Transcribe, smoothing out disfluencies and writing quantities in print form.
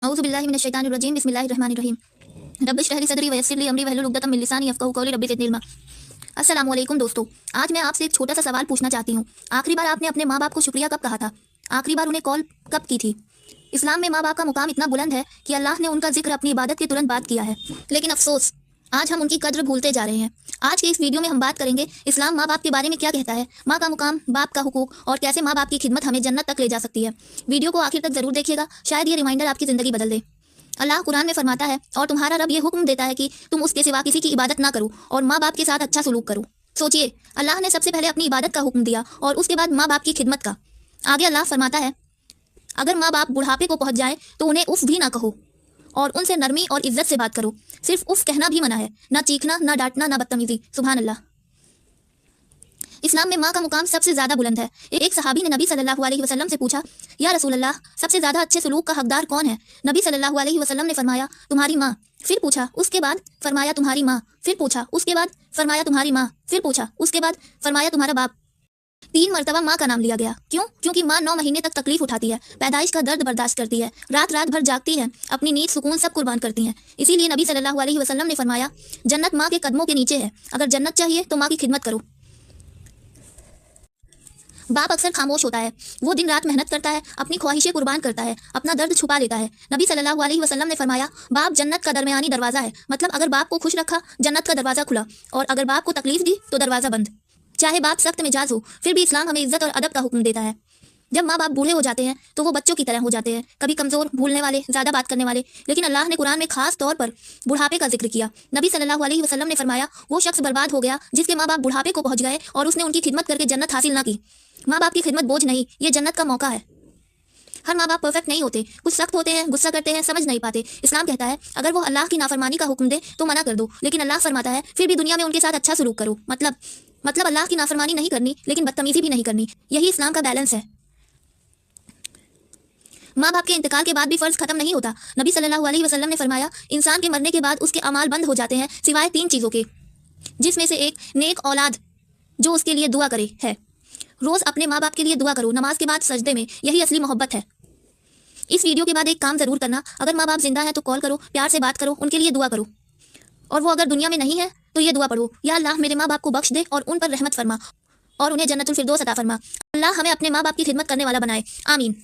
अऊज़ु बिल्लाहि मिनश शैतानिर रजीम बिस्मिल्लाहिर रहमानिर रहीम रब्बि इश्रह ली सदरी वयस्सिर ली अमरी वहलुल उक़दतम मिन लिसानी यफ़क़हू क़ौली रब्बि ज़िदनी इल्मा। अस्सलामु अलैकुम दोस्तों, आज मैं आपसे एक छोटा सा सवाल पूछना चाहती हूँ। आखिरी बार आपने अपने माँ बाप को शुक्रिया कब कहा था? आखिरी बार उन्हें कॉल कब की थी? इस्लाम में माँ बाप का मुकाम इतना बुलंद है कि अल्लाह ने उनका जिक्र अपनी इबादत के तुरंत बाद किया है, लेकिन अफसोस आज हम उनकी कद्र भूलते जा रहे हैं। आज के इस वीडियो में हम बात करेंगे इस्लाम माँ बाप के बारे में क्या कहता है, माँ का मुकाम, बाप का हुकूक और कैसे माँ बाप की खिदमत हमें जन्नत तक ले जा सकती है। वीडियो को आखिर तक जरूर देखिएगा, शायद ये रिमाइंडर आपकी ज़िंदगी बदल दे। अल्लाह कुरान में फरमाता है, और तुम्हारा रब ये हुक्म देता है कि तुम उसके सिवा किसी की इबादत ना करो और माँ बाप के साथ अच्छा सलूक करो। सोचिए, अल्लाह ने सबसे पहले अपनी इबादत का हुक्म दिया और उसके बाद माँ बाप की खिदमत का। आगे अल्लाह फरमाता है, अगर माँ बाप बुढ़ापे को पहुंच जाए तो उन्हें उफ भी ना कहो और उनसे नरमी और इज्जत से बात करो। सिर्फ उफ कहना भी मना है, ना चीखना, ना डांटना, ना बदतमीजी। सुभान अल्लाह। इस्लाम में माँ का मुकाम सबसे ज़्यादा बुलंद है। एक सहाबी ने नबी सल्लल्लाहु अलैहि वसल्लम से पूछा, या रसूल अल्लाह, सबसे ज़्यादा अच्छे सलूक का हकदार कौन है? नबी सल्लल्लाहु अलैहि वसल्लम ने फरमाया, तुम्हारी माँ। फिर पूछा, उसके बाद? फरमाया, तुम्हारी माँ। फिर पूछा, उसके बाद? फरमाया, तुम्हारी माँ। फिर पूछा, उसके बाद? फरमाया, तुम्हारा बाप। 3 मरतबा माँ का नाम लिया गया। क्यों? क्योंकि माँ 9 महीने तक तकलीफ उठाती है, पैदाइश का दर्द बर्दाश्त करती है, रात रात भर जागती है, अपनी नींद सुकून सब कुर्बान करती हैं। इसीलिए नबी सल्लल्लाहु अलैहि वसल्लम ने फरमाया, जन्नत माँ के कदमों के नीचे है। अगर जन्नत चाहिए तो माँ की खिदमत करो। बाप अक्सर खामोश होता है, वो दिन रात मेहनत करता है, अपनी ख्वाहिशें कुर्बान करता है, अपना दर्द छुपा लेता है। नबी सल्लल्लाहु अलैहि वसल्लम ने फरमाया, बाप जन्नत का दरमियानी दरवाज़ा है। मतलब अगर बाप को खुश रखा, जन्नत का दरवाज़ा खुला, और अगर बाप को तकलीफ दी तो दरवाज़ा बंद। चाहे बाप सख्त मिजाज हो, फिर भी इस्लाम हमें इज्जत और अदब का हुक्म देता है। जब माँ बाप बूढ़े हो जाते हैं तो वो बच्चों की तरह हो जाते हैं, कभी कमज़ोर, भूलने वाले, ज़्यादा बात करने वाले। लेकिन अल्लाह ने कुरान में खास तौर पर बुढ़ापे का जिक्र किया। नबी सल्लल्लाहु अलैहि वसल्लम ने फरमाया, वो शख्स बर्बाद हो गया जिसके माँ बाप बुढ़ापे को पहुंच गए और उसने उनकी खिदमत करके जन्नत हासिल ना की। माँ बाप की खिदमत बोझ नहीं, ये जन्नत का मौका है। हर माँ बाप परफेक्ट नहीं होते, कुछ सख्त होते हैं, गुस्सा करते हैं, समझ नहीं पाते। इस्लाम कहता है, अगर वो अल्लाह की नाफरमानी का हुक्म दे तो मना कर दो, लेकिन अल्लाह फरमाता है फिर भी दुनिया में उनके साथ अच्छा सलूक करो। मतलब अल्लाह की नाफरमानी नहीं करनी, लेकिन बदतमीजी भी नहीं करनी। यही इस्लाम का बैलेंस है। माँ बाप के इंतकाल के बाद भी फर्ज खत्म नहीं होता। नबी सल्लल्लाहु अलैहि वसल्लम ने फरमाया, इंसान के मरने के बाद उसके अमाल बंद हो जाते हैं सिवाय 3 चीज़ों के, जिसमें से एक नेक औलाद जो उसके लिए दुआ करे है। रोज़ अपने माँ बाप के लिए दुआ करो, नमाज के बाद सजदे में, यही असली मोहब्बत है। इस वीडियो के बाद एक काम ज़रूर करना, अगर माँ बाप जिंदा है तो कॉल करो, प्यार से बात करो, उनके लिए दुआ करो। और वो अगर दुनिया में नहीं है तो ये दुआ पढ़ो, या अल्लाह मेरे माँ बाप को बख्श दे और उन पर रहमत फरमा और उन्हें जन्नतुल फिरदौस अता फरमा। अल्लाह हमें अपने माँ बाप की खिदमत करने वाला बनाए। आमीन।